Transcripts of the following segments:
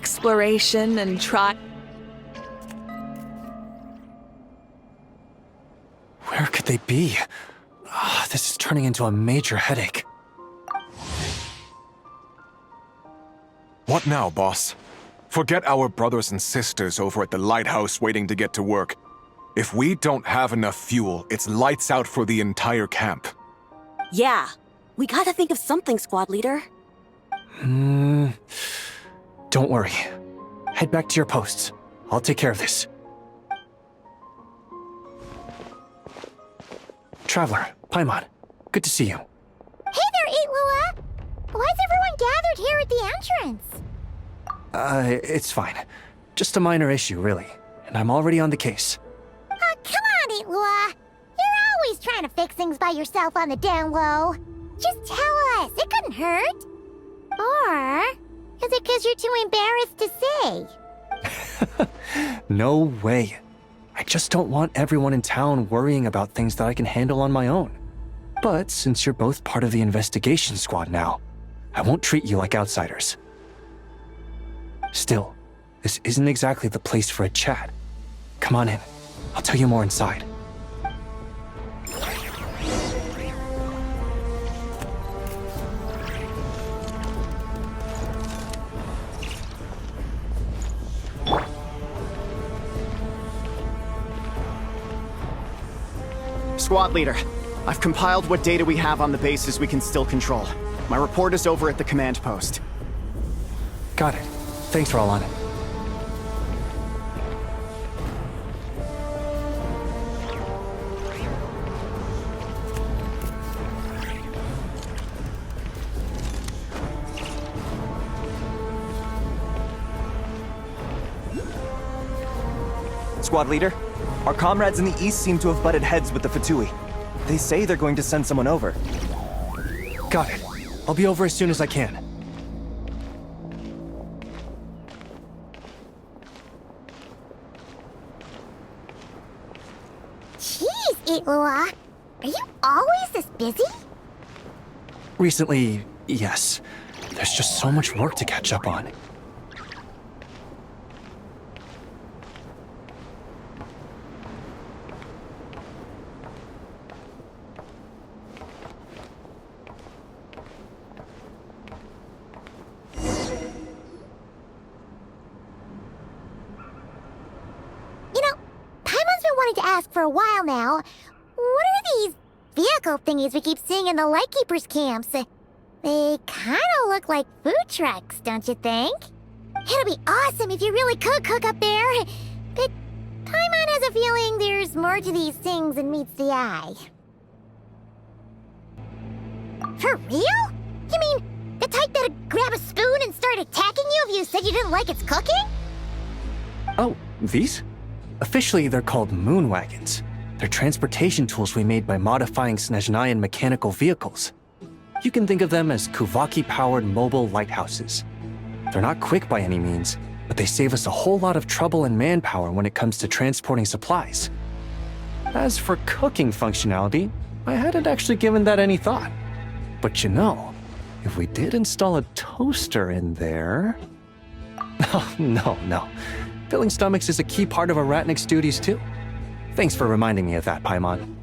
exploration and try... Where could they be? This is turning into a major headache. What now, boss? Forget our brothers and sisters over at the lighthouse waiting to get to work. If we don't have enough fuel, it's lights out for the entire camp. Yeah, we gotta think of something, squad leader. Don't worry. Head back to your posts. I'll take care of this. Traveler, Paimon, good to see you. Hey there, Illuga! Why is everyone gathered here at the entrance? It's fine. Just a minor issue, really. And I'm already on the case. Oh, come on, Illuga! You're always trying to fix things by yourself on the down low. Just tell us, it couldn't hurt. Or is it because you're too embarrassed to say? No way. I just don't want everyone in town worrying about things that I can handle on my own. But since you're both part of the investigation squad now, I won't treat you like outsiders. Still, this isn't exactly the place for a chat. Come on in. I'll tell you more inside. Squad leader, I've compiled what data we have on the bases we can still control. My report is over at the command post. Got it. Thanks, Roland. Squad leader, our comrades in the east seem to have butted heads with the Fatui. They say they're going to send someone over. Got it. I'll be over as soon as I can. Jeez, Illuga! Are you always this busy? Recently, yes. There's just so much work to catch up on. For a while now. What are these vehicle thingies we keep seeing in the Lightkeeper's camps? They kind of look like food trucks, don't you think? It'll be awesome if you really could cook up there. But Paimon has a feeling there's more to these things than meets the eye. For real? You mean the type that'd grab a spoon and start attacking you if you said you didn't like its cooking? Oh, these? Officially, they're called moon wagons. They're transportation tools we made by modifying Snezhnayan mechanical vehicles. You can think of them as Kuuvahki-powered mobile lighthouses. They're not quick by any means, but they save us a whole lot of trouble and manpower when it comes to transporting supplies. As for cooking functionality, I hadn't actually given that any thought. But you know, if we did install a toaster in there... Oh, no. Filling stomachs is a key part of a Ratnik's duties, too. Thanks for reminding me of that, Paimon.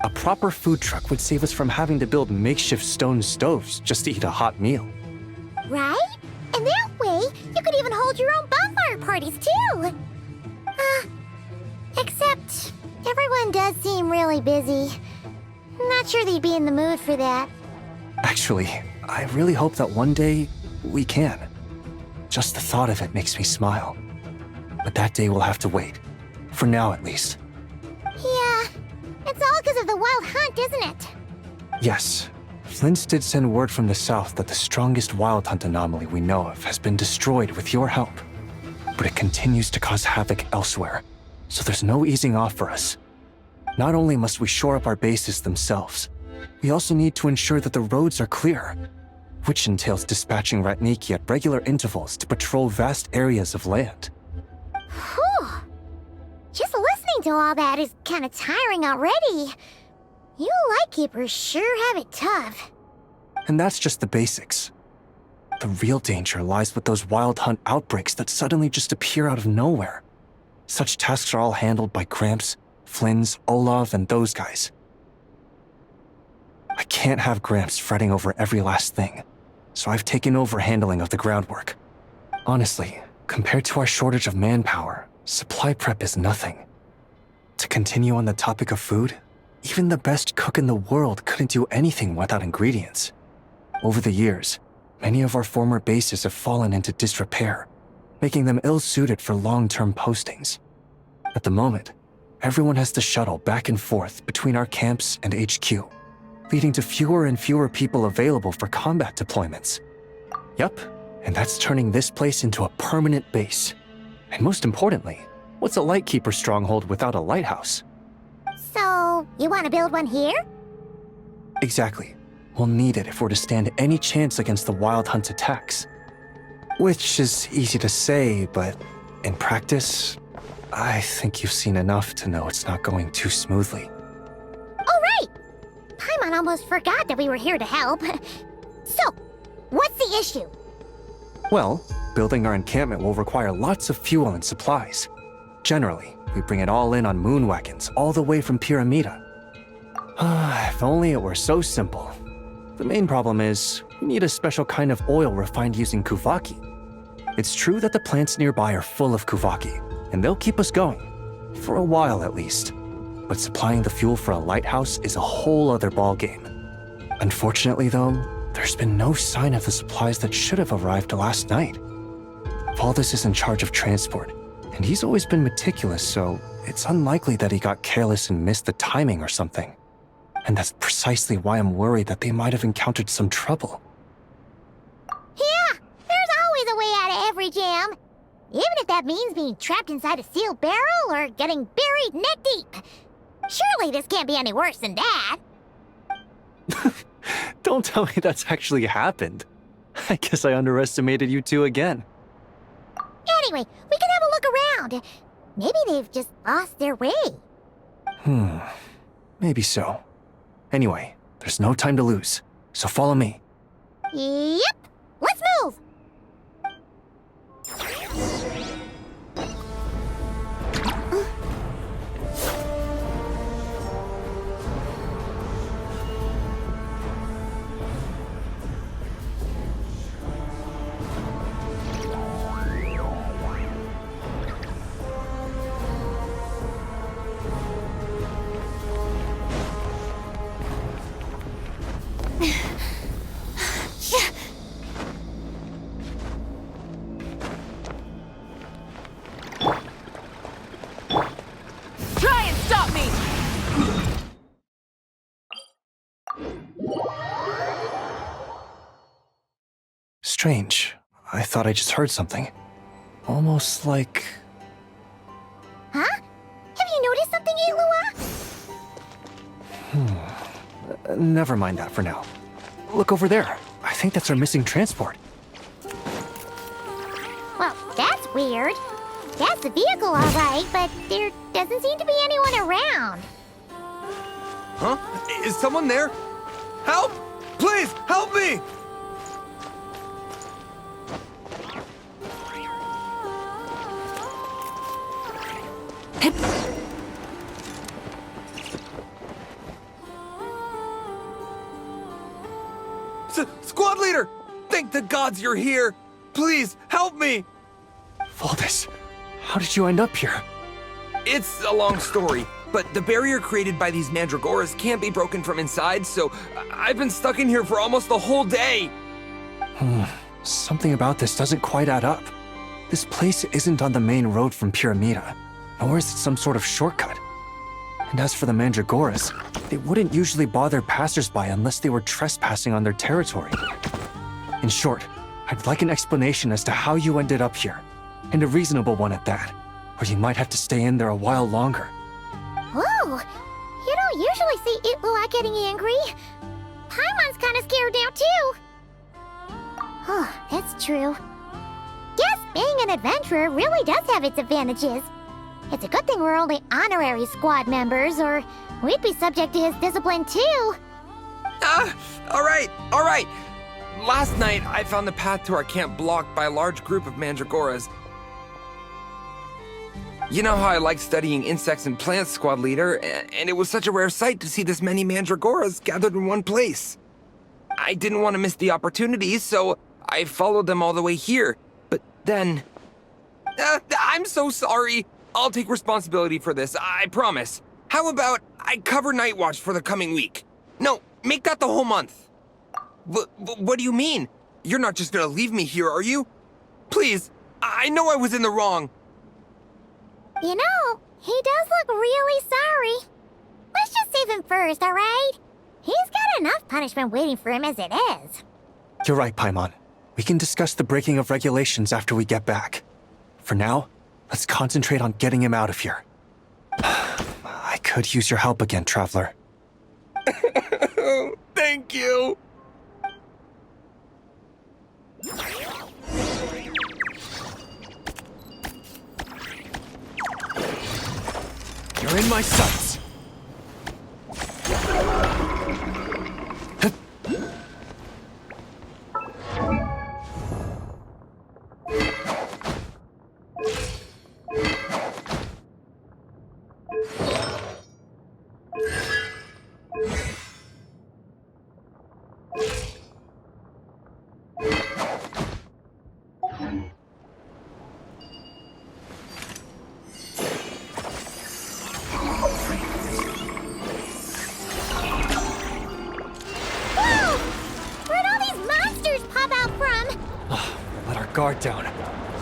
A proper food truck would save us from having to build makeshift stone stoves just to eat a hot meal. Right? And that way, you could even hold your own bonfire parties, too! Except, everyone does seem really busy. Not sure they'd be in the mood for that. Actually, I really hope that one day, we can. Just the thought of it makes me smile. But that day will have to wait. For now, at least. Yeah, it's all because of the wild hunt, isn't it? Yes. Flint's did send word from the south that the strongest wild hunt anomaly we know of has been destroyed with your help. But it continues to cause havoc elsewhere, so there's no easing off for us. Not only must we shore up our bases themselves, we also need to ensure that the roads are clear, which entails dispatching Ratniki at regular intervals to patrol vast areas of land. Whew. Just listening to all that is kind of tiring already. You Lightkeepers sure have it tough. And that's just the basics. The real danger lies with those wild hunt outbreaks that suddenly just appear out of nowhere. Such tasks are all handled by Gramps, Flynn's, Olav, and those guys. I can't have Gramps fretting over every last thing, so I've taken over handling of the groundwork. Honestly, compared to our shortage of manpower, supply prep is nothing. To continue on the topic of food, even the best cook in the world couldn't do anything without ingredients. Over the years, many of our former bases have fallen into disrepair, making them ill-suited for long-term postings. At the moment, everyone has to shuttle back and forth between our camps and HQ, leading to fewer and fewer people available for combat deployments. Yup, and that's turning this place into a permanent base. And most importantly, what's a Lightkeeper stronghold without a lighthouse? So, you want to build one here? Exactly. We'll need it if we're to stand any chance against the Wild Hunt's attacks. Which is easy to say, but in practice, I think you've seen enough to know it's not going too smoothly. Oh, right! Paimon almost forgot that we were here to help. So, what's the issue? Well, building our encampment will require lots of fuel and supplies. Generally, we bring it all in on moon wagons all the way from Pyramida. If only it were so simple. The main problem is, we need a special kind of oil refined using Kuuvahki. It's true that the plants nearby are full of Kuuvahki, and they'll keep us going. For a while at least. But supplying the fuel for a lighthouse is a whole other ballgame. Unfortunately though, there's been no sign of the supplies that should have arrived last night. Valdez is in charge of transport, and he's always been meticulous, so it's unlikely that he got careless and missed the timing or something. And that's precisely why I'm worried that they might have encountered some trouble. Yeah, there's always a way out of every jam. Even if that means being trapped inside a sealed barrel or getting buried neck deep. Surely this can't be any worse than that. Don't tell me that's actually happened. I guess I underestimated you two again. Anyway, we can have a look around. Maybe they've just lost their way. Maybe so. Anyway, there's no time to lose, so follow me. Yep, let's move! Try and stop me! Strange. I thought I just heard something. Almost like... Huh? Have you noticed something, Illuga? Never mind that for now. Look over there. I think that's our missing transport. Well, that's weird. That's the vehicle, all right, but there doesn't seem to be anyone around. Huh? Is someone there? Help! Please, help me! Squad leader! Thank the gods you're here! Please, help me! Valdez, how did you end up here? It's a long story, but the barrier created by these mandragoras can't be broken from inside, so I've been stuck in here for almost the whole day! Something about this doesn't quite add up. This place isn't on the main road from Pyramida, nor is it some sort of shortcut. And as for the mandragoras, they wouldn't usually bother passersby unless they were trespassing on their territory. In short, I'd like an explanation as to how you ended up here, and a reasonable one at that, or you might have to stay in there a while longer. Whoa! You don't usually see Illuga getting angry. Paimon's kind of scared now, too. Oh, that's true. Guess being an adventurer really does have its advantages. It's a good thing we're only honorary squad members, or we'd be subject to his discipline, too. All right. last night I found the path to our camp blocked by a large group of mandragoras. You know how I like studying insects and plants, Squad Leader, and it was such a rare sight to see this many mandragoras gathered in one place. I didn't want to miss the opportunity, so I followed them all the way here. But then... I'm so sorry. I'll take responsibility for this, I promise. How about I cover Night Watch for the coming week? No, make that the whole month. What do you mean? You're not just gonna leave me here, are you? Please, I know I was in the wrong. You know, he does look really sorry. Let's just save him first, alright? He's got enough punishment waiting for him as it is. You're right, Paimon. We can discuss the breaking of regulations after we get back. For now, let's concentrate on getting him out of here. I could use your help again, Traveler. Thank you. You're in my sights. Guard down.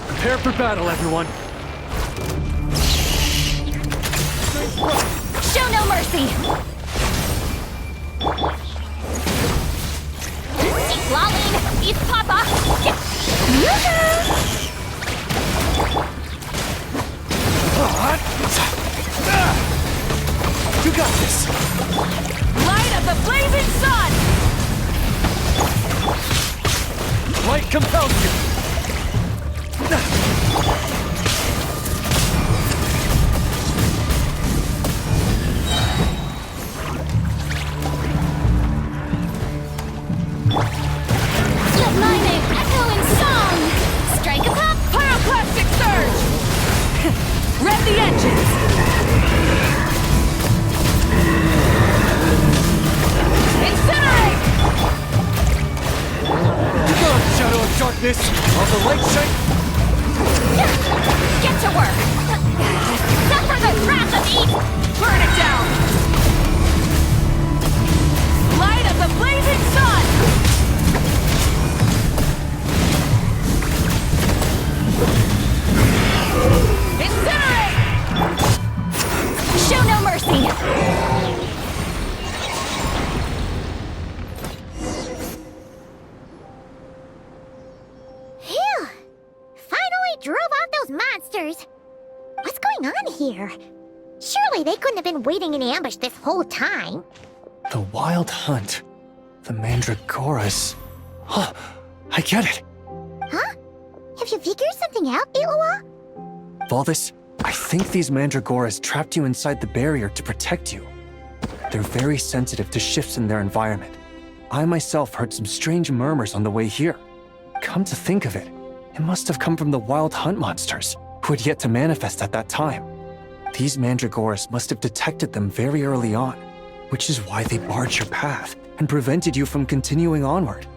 Prepare for battle, everyone. Show no mercy! Keep lolling! Eat Papa! You got this! Light of the blazing sun! Light compels you! Lightning, echoing song! Strike a pop! Pyroclastic surge! Rev the engines! Incinerate! You go, Shadow of Darkness! Of the light shine! Get to work! Suffer the wrath of evil! Burn it down! Light of the blazing sun! Incinerate! Show no mercy! Phew! Finally drove out those monsters! What's going on here? Surely they couldn't have been waiting in ambush this whole time. The Wild Hunt. The Mandragoras. Huh, I get it. Huh? Have you figured something out, Illuga? Valdis, I think these Mandragoras trapped you inside the barrier to protect you. They're very sensitive to shifts in their environment. I myself heard some strange murmurs on the way here. Come to think of it, it must have come from the Wild Hunt monsters, who had yet to manifest at that time. These Mandragoras must have detected them very early on, which is why they barred your path and prevented you from continuing onward,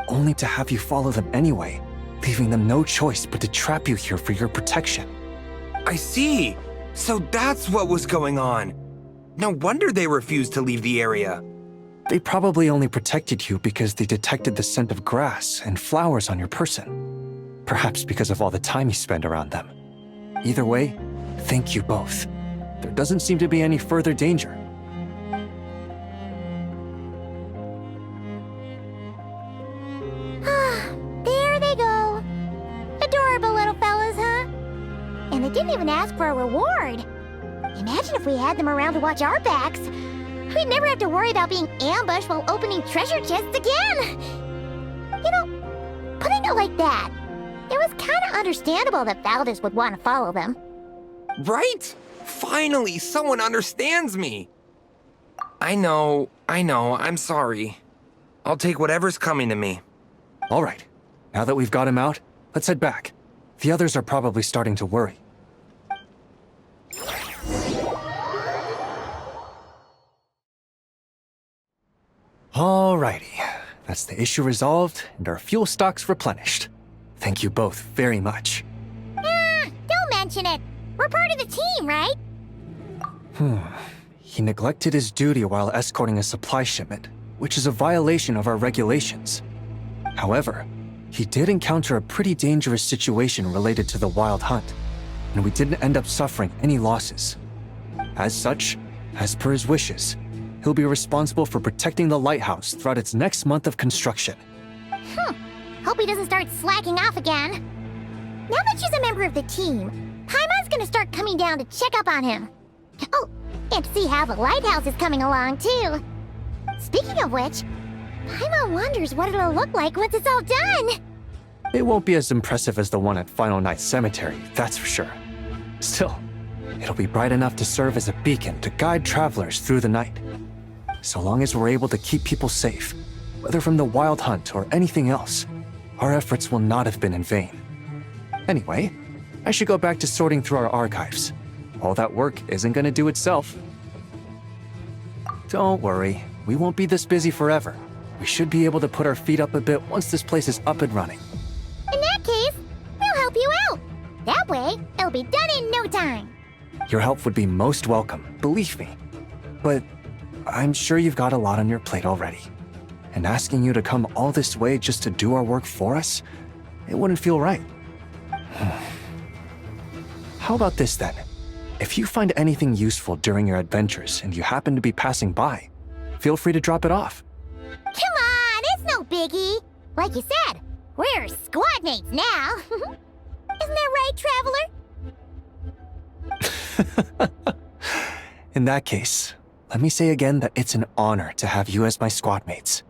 only to have you follow them anyway, leaving them no choice but to trap you here for your protection. I see. So that's what was going on. No wonder they refused to leave the area. They probably only protected you because they detected the scent of grass and flowers on your person. Perhaps because of all the time you spend around them. Either way, thank you both. There doesn't seem to be any further danger. There they go. Adorable little fellas, huh? And they didn't even ask for a reward. Imagine if we had them around to watch our backs. We'd never have to worry about being ambushed while opening treasure chests again. You know, putting it like that, it was kind of understandable that Valdis would want to follow them. Right? Finally, someone understands me. I know, I'm sorry. I'll take whatever's coming to me. All right, now that we've got him out, let's head back. The others are probably starting to worry. Alrighty, that's the issue resolved and our fuel stocks replenished. Thank you both very much. Don't mention it. We're part of the team, right? He neglected his duty while escorting a supply shipment, which is a violation of our regulations. However, he did encounter a pretty dangerous situation related to the wild hunt, and we didn't end up suffering any losses. As such, as per his wishes, he'll be responsible for protecting the lighthouse throughout its next month of construction. Hope he doesn't start slacking off again. Now that she's a member of the team, Paimon's gonna start coming down to check up on him. Oh, and to see how the lighthouse is coming along, too. Speaking of which, Paimon wonders what it'll look like once it's all done. It won't be as impressive as the one at Final Night Cemetery, that's for sure. Still, it'll be bright enough to serve as a beacon to guide travelers through the night. So long as we're able to keep people safe, whether from the wild hunt or anything else, our efforts will not have been in vain. Anyway, I should go back to sorting through our archives. All that work isn't gonna do itself. Don't worry, we won't be this busy forever. We should be able to put our feet up a bit once this place is up and running. In that case, we'll help you out. That way, it'll be done in no time. Your help would be most welcome, believe me. But I'm sure you've got a lot on your plate already. And asking you to come all this way just to do our work for us, it wouldn't feel right. How about this then? If you find anything useful during your adventures and you happen to be passing by, feel free to drop it off. Come on, it's no biggie. Like you said, we're squad mates now. Isn't that right, Traveler? In that case, let me say again that it's an honor to have you as my squad mates.